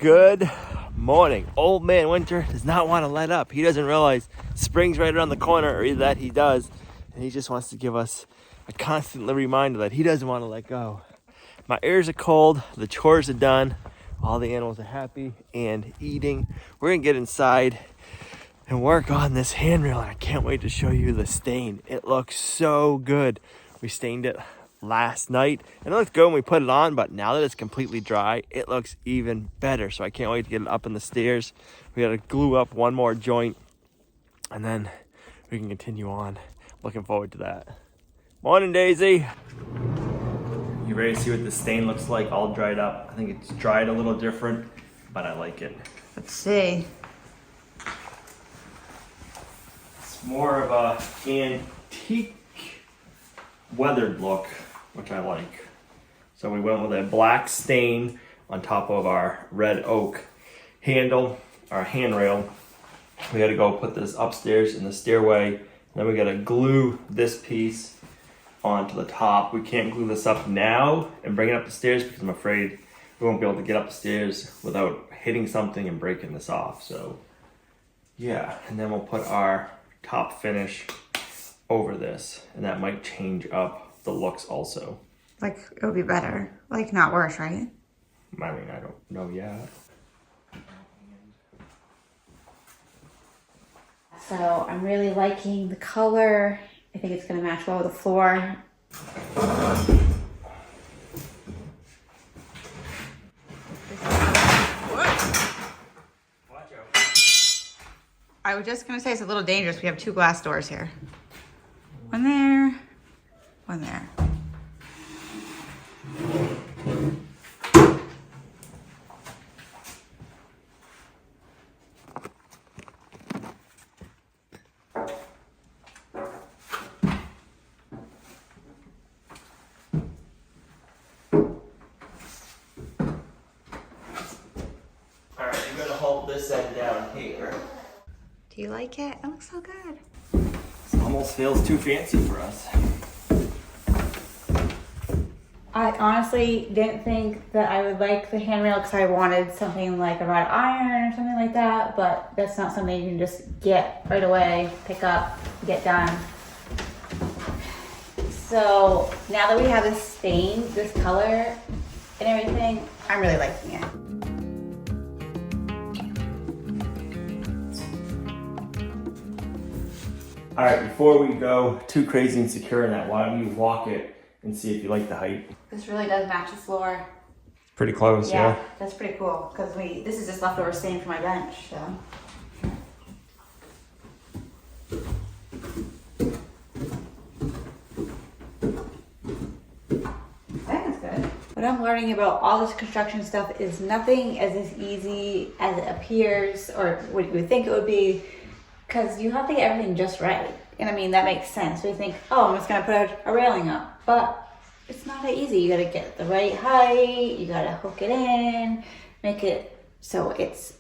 Good morning. Old man Winter does not want to let up. He doesn't realize spring's right around the corner, or either that he does, and he just wants to give us a constant reminder that he doesn't want to let go. My ears are cold, the chores are done, all the animals are happy and eating. We're gonna get inside and work on this handrail, and I can't wait to show you the stain. It looks so good. We stained it last night and it looked good when we put it on, but now that it's completely dry, it looks even better. So I can't wait to get it up in the stairs. We gotta glue up one more joint and then we can continue on. Looking forward to that. Morning, Daisy. You ready to see what the stain looks like all dried up? I think it's dried a little different, but I like it. Let's see. It's more of a antique weathered look, which I like. So we went with a black stain on top of our red oak handle, our handrail. We gotta go put this upstairs in the stairway. Then we gotta glue this piece onto the top. We can't glue this up now and bring it up the stairs because I'm afraid we won't be able to get up the stairs without hitting something and breaking this off. So yeah, and then we'll put our top finish over this, and that might change up the looks also. Like, it would be better. Like, not worse, right? I mean, I don't know yet. So, I'm really liking the color. I think it's going to match well with the floor. Watch out. I was just going to say it's a little dangerous. We have two glass doors here. One there, one there. All right, you're gonna hold this end down here. Do you like it? It looks so good. This almost feels too fancy for us. I honestly didn't think that I would like the handrail because I wanted something like a wrought iron or something like that, but that's not something you can just get right away, pick up, get done. So now that we have this stain, this color and everything, I'm really liking it. All right, before we go too crazy and secure in that, why don't you walk it and see if you like the height? This really does match the floor. Pretty close, yeah? That's pretty cool because this is just leftover stain from my bench, so. That's good. What I'm learning about all this construction stuff is nothing as easy as it appears or what you would think it would be, because you have to get everything just right. And I mean, that makes sense. We think, oh, I'm just gonna put a railing up, but it's not that easy. You gotta get the right height, you gotta hook it in, make it so it's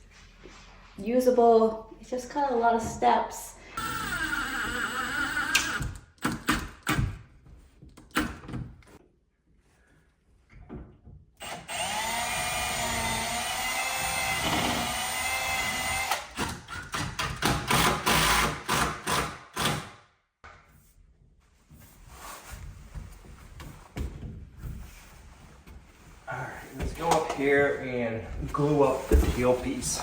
usable. It's just got a lot of steps. All right, let's go up here and glue up the heel piece.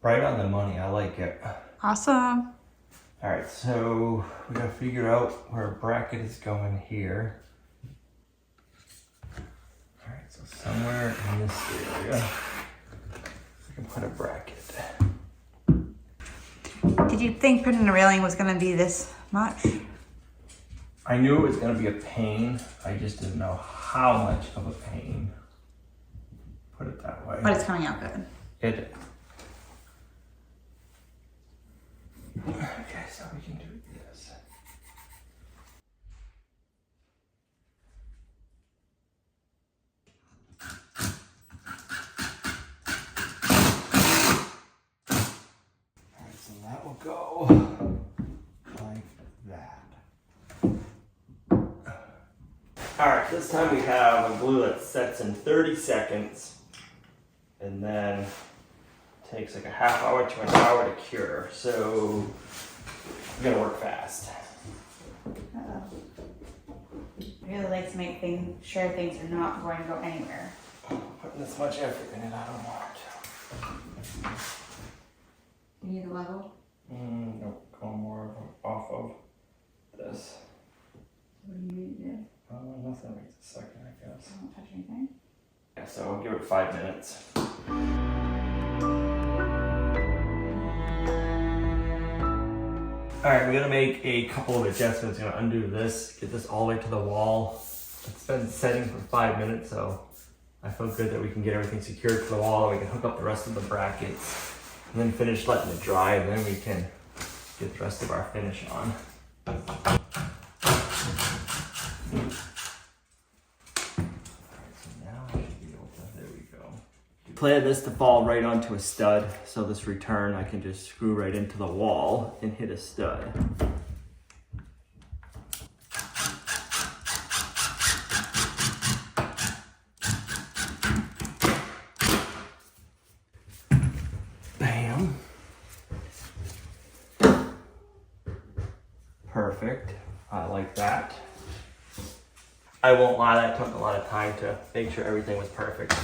Right on the money, I like it. Awesome. All right, so we gotta figure out where a bracket is going here. All right, so somewhere in this area, we can put a bracket. Did you think putting a railing was gonna be this much? I knew it was gonna be a pain. I just didn't know how much of a pain. Put it that way. But it's coming out good. It. Okay, so we can do this. Alright, so that will go like that. Alright, this time we have a glue that sets in 30 seconds and then takes like a half hour to an hour to cure. So we're gonna work fast. Uh-oh. I really like to make sure things are not going to go anywhere. Putting this much effort in it, I don't want You need a level? Nope, go more off of this. What do you need to do? Nothing, wait a second, I guess. Don't touch anything? Yeah, so we'll give it 5 minutes. Alright, we're gonna make a couple of adjustments. We're gonna undo this, get this all the way to the wall. It's been setting for 5 minutes, so I feel good that we can get everything secured to the wall and we can hook up the rest of the brackets and then finish letting it dry, and then we can get the rest of our finish on. Plan this to fall right onto a stud, so this return I can just screw right into the wall and hit a stud. Bam. Perfect. I like that. I won't lie, that took a lot of time to make sure everything was perfect.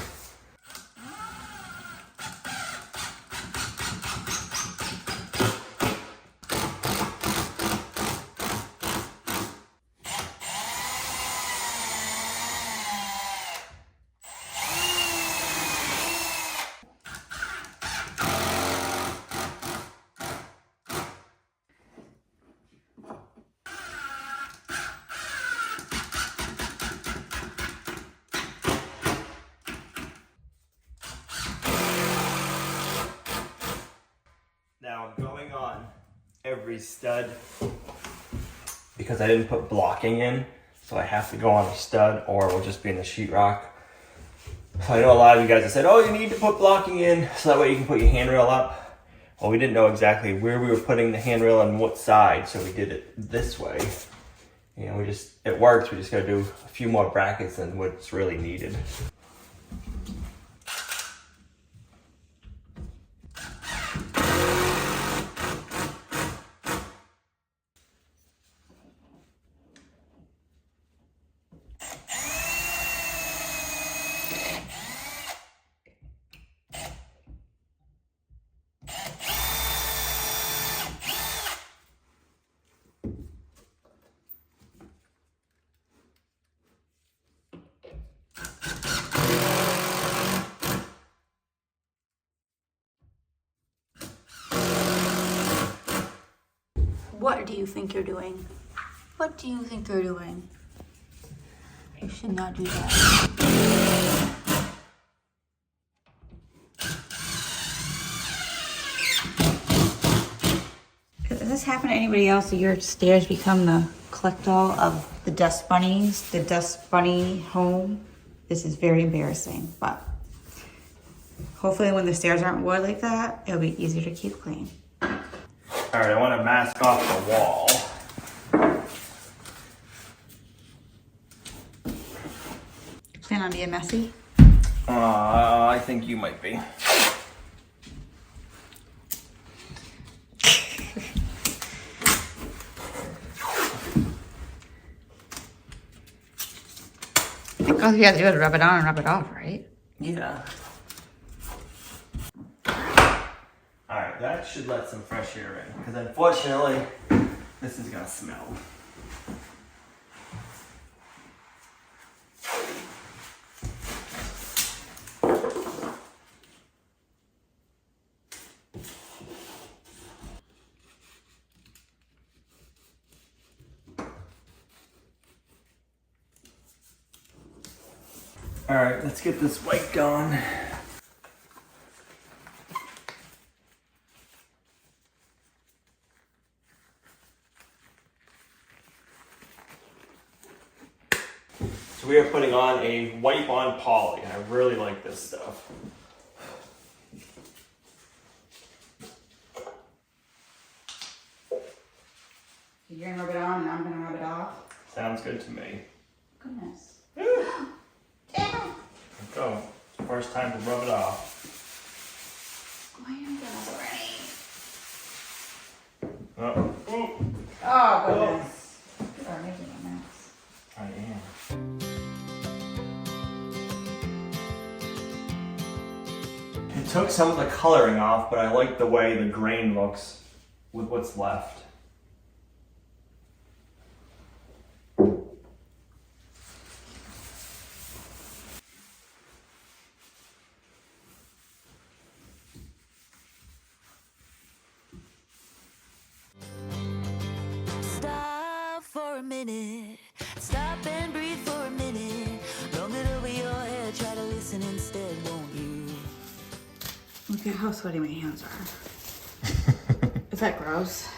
Now I'm going on every stud because I didn't put blocking in, so I have to go on a stud or we'll just be in the sheetrock. So I know a lot of you guys have said, oh, you need to put blocking in so that way you can put your handrail up. Well, we didn't know exactly where we were putting the handrail and what side, so we did it this way. You know, it works, we just gotta do a few more brackets than what's really needed. What do you think you're doing? What do you think you're doing? You should not do that. Does this happen to anybody else? Do your stairs become the collect-all of the dust bunnies, the dust bunny home? This is very embarrassing, but hopefully when the stairs aren't wood like that, it'll be easier to keep clean. All right, I want to mask off the wall. Plan on being messy? I think you might be. I think all you have to do is rub it on and rub it off, right? Yeah. Alright, that should let some fresh air in, because unfortunately, this is gonna smell. Alright, let's get this wiped on. So we are putting on a wipe-on poly, and I really like this stuff. You're gonna rub it on and I'm gonna rub it off. Sounds good to me. Goodness. First time to rub it off. Why am I gonna Oh, Oh, goodness. You are making a mess. I am. It took some of the coloring off, but I like the way the grain looks with what's left. Stop for a minute. Stop and breathe for a minute. Long it over your head. Try to listen instead, won't you? Look at how sweaty my hands are. Is that gross?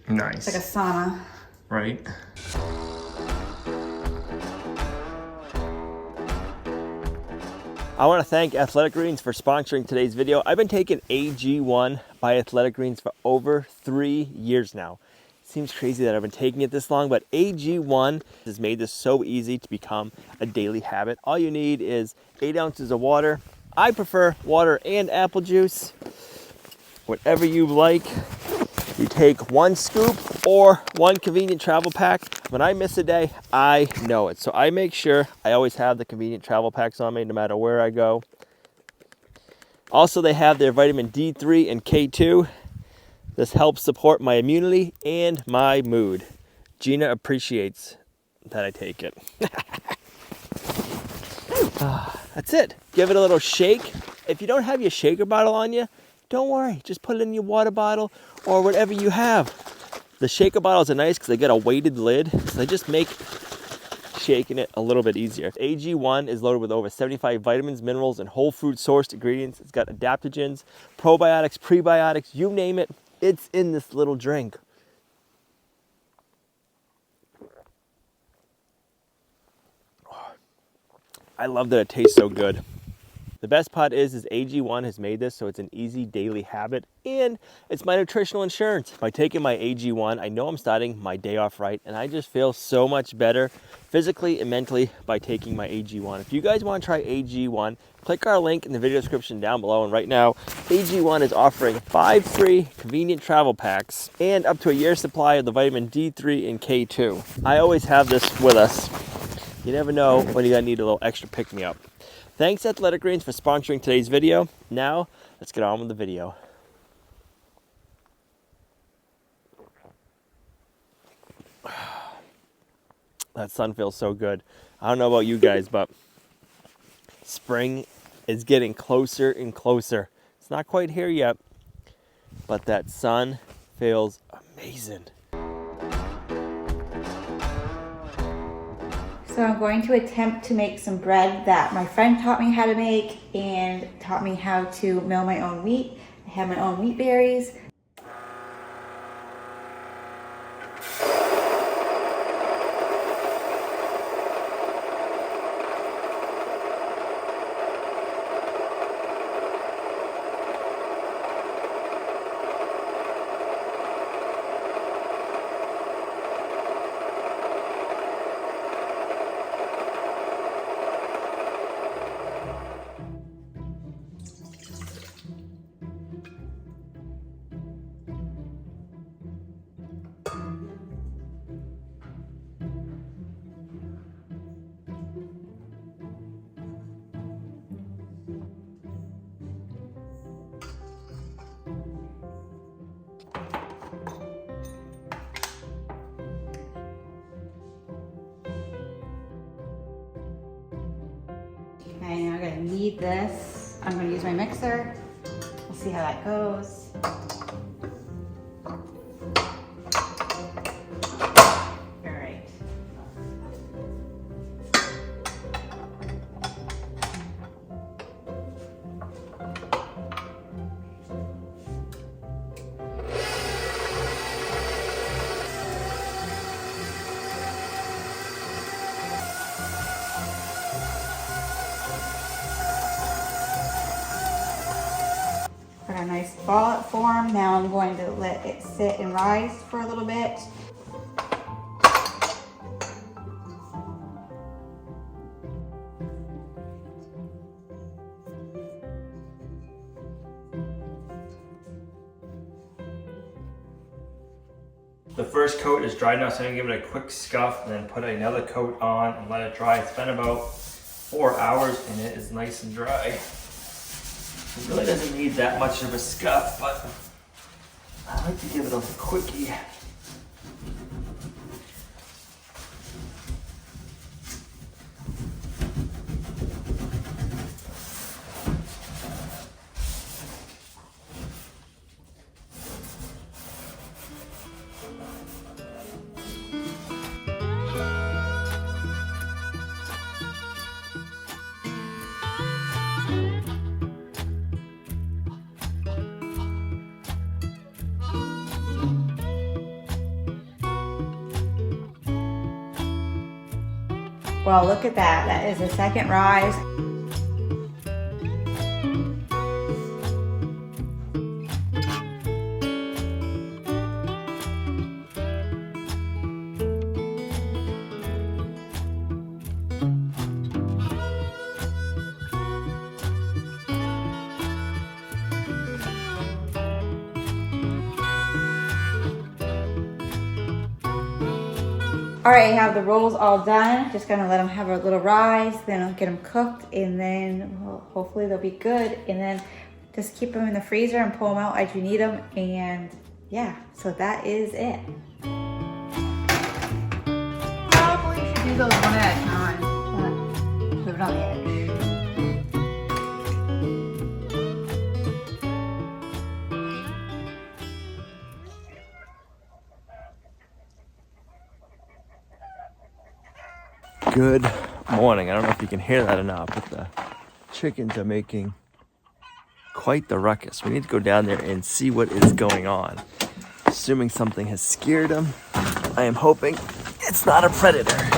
Nice. It's like a sauna. Right? I want to thank Athletic Greens for sponsoring today's video. I've been taking AG1 by Athletic Greens for over 3 years now. It seems crazy that I've been taking it this long, but AG1 has made this so easy to become a daily habit. All you need is 8 ounces of water. I prefer water and apple juice. Whatever you like. You take 1 scoop or 1 convenient travel pack. When I miss a day, I know it. So I make sure I always have the convenient travel packs on me no matter where I go. Also, they have their vitamin D3 and K2. This helps support my immunity and my mood. Gina appreciates that I take it. That's it. Give it a little shake. If you don't have your shaker bottle on you, don't worry. Just put it in your water bottle or whatever you have. The shaker bottles are nice because they get a weighted lid. So they just make shaking it a little bit easier. AG1 is loaded with over 75 vitamins, minerals, and whole food sourced ingredients. It's got adaptogens, probiotics, prebiotics, you name it. It's in this little drink. I love that it tastes so good. The best part is AG1 has made this so it's an easy daily habit, and it's my nutritional insurance. By taking my AG1, I know I'm starting my day off right, and I just feel so much better physically and mentally by taking my AG1. If you guys want to try AG1, click our link in the video description down below, and right now, AG1 is offering 5 free convenient travel packs and up to a year's supply of the vitamin D3 and K2. I always have this with us. You never know when you're gonna need a little extra pick-me-up. Thanks Athletic Greens for sponsoring today's video. Now, let's get on with the video. That sun feels so good. I don't know about you guys, but spring is getting closer and closer. It's not quite here yet, but that sun feels amazing. So I'm going to attempt to make some bread that my friend taught me how to make and taught me how to mill my own wheat. I have my own wheat berries. Okay, now I'm gonna knead this. I'm gonna use my mixer. We'll see how that goes. All right. Got a nice ball form. Now I'm going to let it sit and rise for a little bit. The first coat is dried now, so I'm gonna give it a quick scuff and then put another coat on and let it dry. It's been about 4 hours and it is nice and dry. It really doesn't need that much of a scuff, but I like to give it a quickie. Well, look at that. That is the second rise. All right, I have the rolls all done. Just gonna let them have a little rise, then I'll get them cooked, and then well, hopefully they'll be good. And then just keep them in the freezer and pull them out as you need them. And yeah, so that is it. Probably should do those one at a time, but leave it on the edge. Good morning. I don't know if you can hear that or not, but the chickens are making quite the ruckus. We need to go down there and see what is going on. Assuming something has scared them. I am hoping it's not a predator.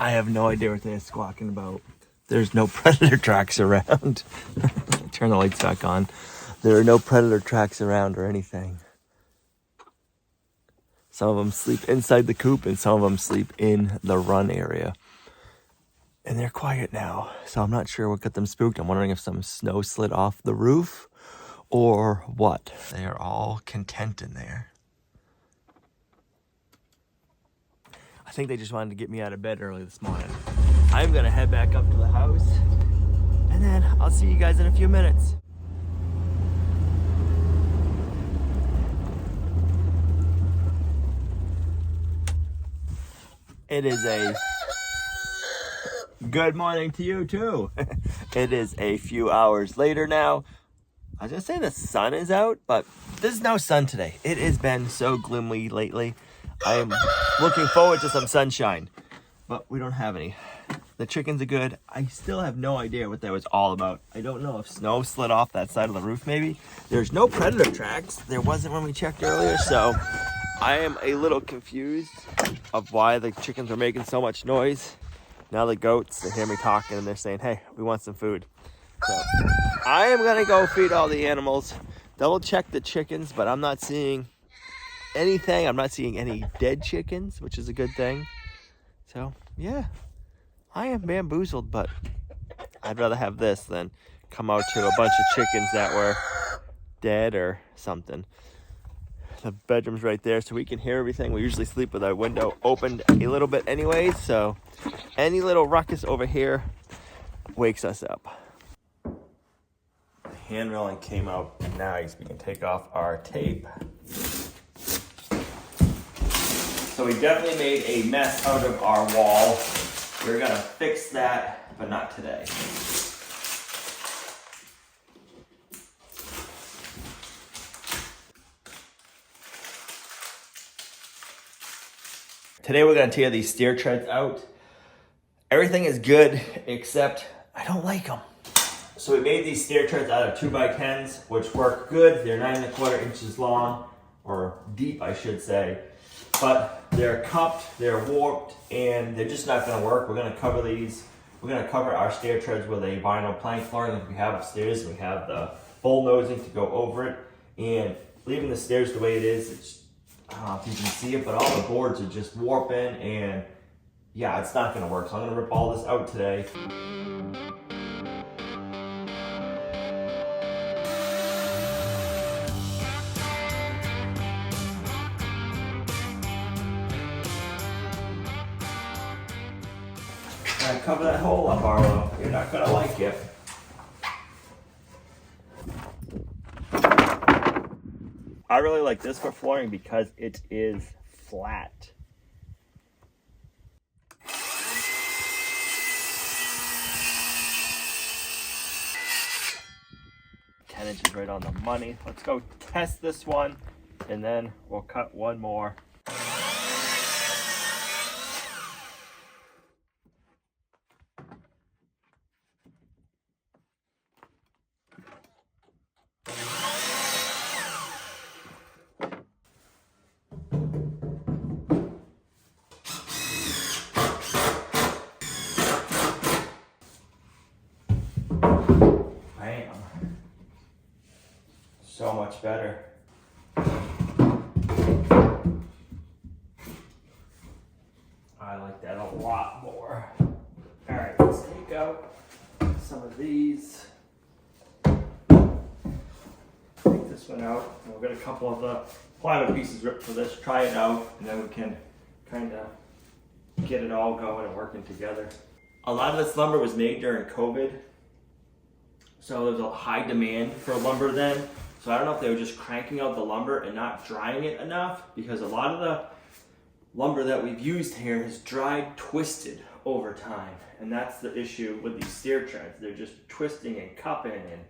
I have no idea what they're squawking about. There's no predator tracks around. Turn the lights back on. There are no predator tracks around or anything. Some of them sleep inside the coop and some of them sleep in the run area. And they're quiet now, so I'm not sure what got them spooked. I'm wondering if some snow slid off the roof or what. They are all content in there. I think they just wanted to get me out of bed early this morning. I'm gonna head back up to the house and then I'll see you guys in a few minutes. It is a good morning to you too. It is a few hours later now. I was gonna say the sun is out, but there's no sun today. It has been so gloomy lately. I am looking forward to some sunshine, but we don't have any. The chickens are good. I still have no idea what that was all about. I don't know if snow slid off that side of the roof maybe. There's no predator tracks. There wasn't when we checked earlier, so I am a little confused of why the chickens are making so much noise. Now the goats, they hear me talking and they're saying, hey, we want some food. So I am gonna go feed all the animals, double check the chickens, but I'm not seeing anything. I'm not seeing any dead chickens, which is a good thing. So yeah, I am bamboozled, but I'd rather have this than come out to a bunch of chickens that were dead or something. The bedroom's right there, so we can hear everything. We usually sleep with our window opened a little bit anyway, so any little ruckus over here wakes us up. The hand railing came out nice. We can take off our tape. So we definitely made a mess out of our wall. We're gonna fix that, but not today. Today we're gonna tear these stair treads out. Everything is good except I don't like them. So we made these stair treads out of 2x10s, which work good. They're 9¼ inches long, or deep I should say. But they're cupped, they're warped, and they're just not gonna work. We're gonna cover these. We're gonna cover our stair treads with a vinyl plank flooring like we have upstairs. We have the bull nosing to go over it. And leaving the stairs the way it is, it's, I don't know if you can see it, but all the boards are just warping, and yeah, it's not gonna work. So I'm gonna rip all this out today. Cover that hole up, Arlo. You're not gonna like it. I really like this for flooring because it is flat. Ten inches right on the money. Let's go test this one, and then we'll cut one more. So much better. I like that a lot more. All right, let's take out some of these. Take this one out. And we'll get a couple of the plywood pieces ripped for this, try it out, and then we can kind of get it all going and working together. A lot of this lumber was made during COVID, so there was a high demand for lumber then. So I don't know if they were just cranking out the lumber and not drying it enough, because a lot of the lumber that we've used here has dried twisted over time. And that's the issue with these stair treads. They're just twisting and cupping and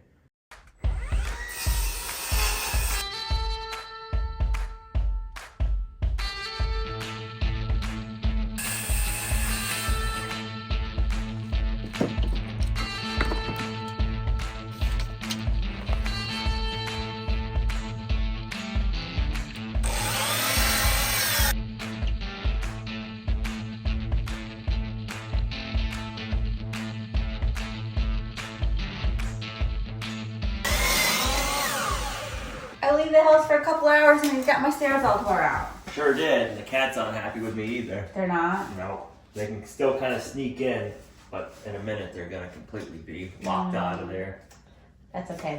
I leave the house for a couple hours and he's got my stairs all tore out. sure did. And the cat's not happy with me either. They're not? No, they can still kind of sneak in, but in a minute they're gonna completely be locked out of there. That's okay.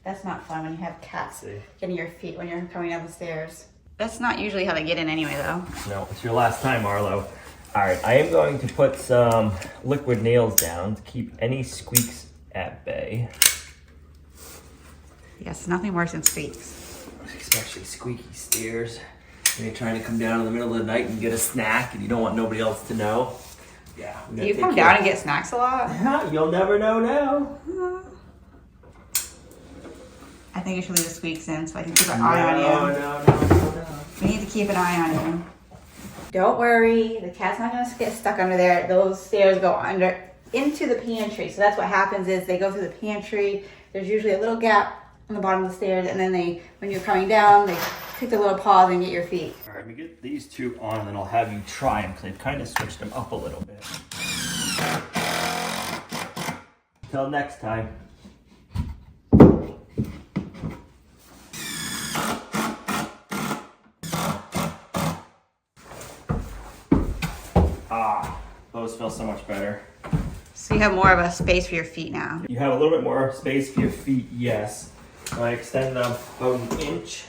That's not fun when you have cats getting your feet when you're coming down the stairs. That's not usually how they get in anyway, though. No, it's your last time, Arlo. All right, I am going to put some liquid nails down to keep any squeaks at bay. Yes, nothing worse than squeaks. Especially squeaky stairs. When you're trying to come down in the middle of the night and get a snack and you don't want nobody else to know. Yeah. Do you come down and get snacks a lot? Yeah, you'll never know now. I think you should leave the squeaks in so I can keep an eye on you. No. We need to keep an eye on you. Don't worry, the cat's not gonna get stuck under there. Those stairs go into the pantry. So that's what happens is they go through the pantry. There's usually a little gap on the bottom of the stairs, and then when you're coming down, they take their little paws and get your feet. All right, let me get these two on, and then I'll have you try them because they've kind of switched them up a little bit. Till next time. Those feel so much better. So you have more of a space for your feet now. You have a little bit more space for your feet, yes. I extend them about an inch.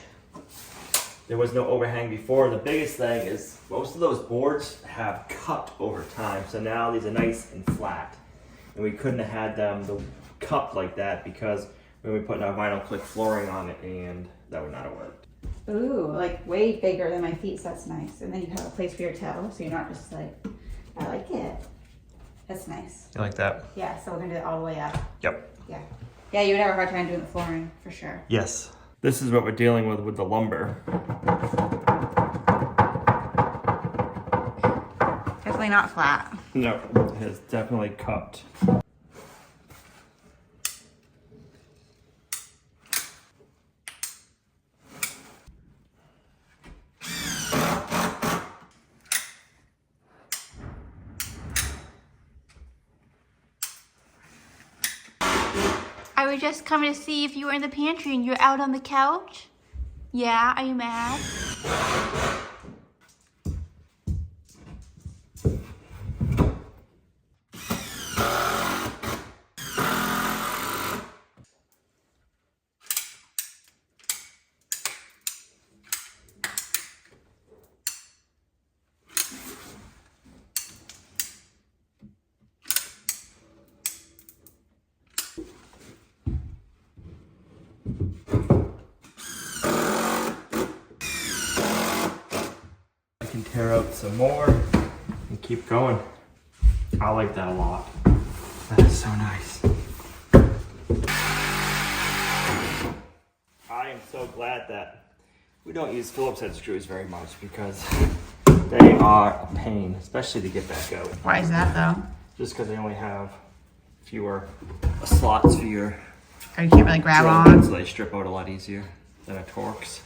There was no overhang before. The biggest thing is most of those boards have cupped over time. So now these are nice and flat. And we couldn't have had them cupped like that because when we put our vinyl click flooring on it, and that would not have worked. Ooh, like way bigger than my feet, so that's nice. And then you have a place for your toe, so you're not just like, I like it. That's nice. You like that? Yeah, so we're gonna do it all the way up. Yep. Yeah. Yeah, you would have a hard time doing the flooring, for sure. Yes. This is what we're dealing with the lumber. definitely not flat. No, it is definitely cupped. I was just coming to see if you were in the pantry and you're out on the couch. Yeah, are you mad? I can tear out some more and keep going. I like that a lot. That is so nice. I am so glad that we don't use Phillips head screws very much because they are a pain, especially to get back out. Why is that though? Just because they only have fewer slots for your Oh, you can't really grab drill, on. so they strip out a lot easier than a Torx.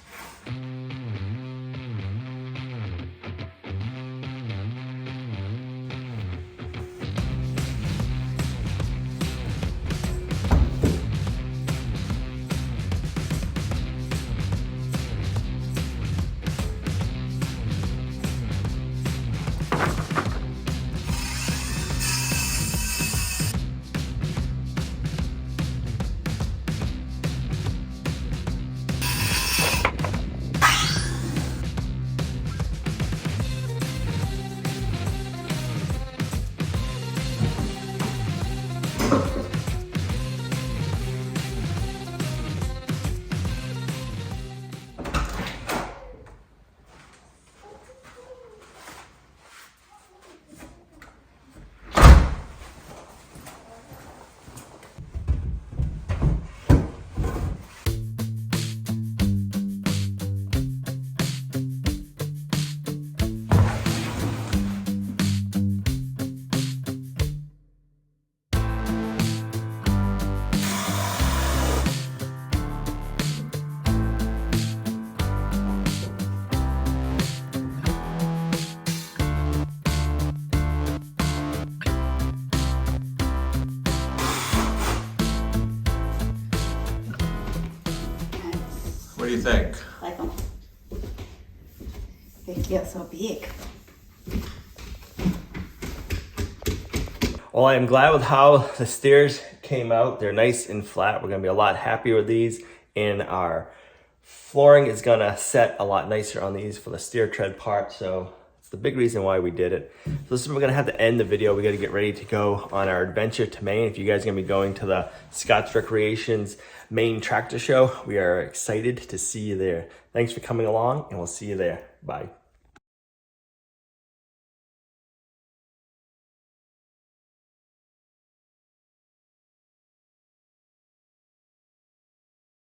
What do you think? Like them. They feel so big. Well, I am glad with how the stairs came out. They're nice and flat. We're gonna be a lot happier with these, and our flooring is gonna set a lot nicer on these for the stair tread part. So it's the big reason why we did it. So this is where we're gonna have to end the video. We gotta get ready to go on our adventure to Maine. If you guys are gonna be going to the Scotts Recreations Maine Tractor Show, we are excited to see you there. Thanks for coming along, and we'll see you there. Bye.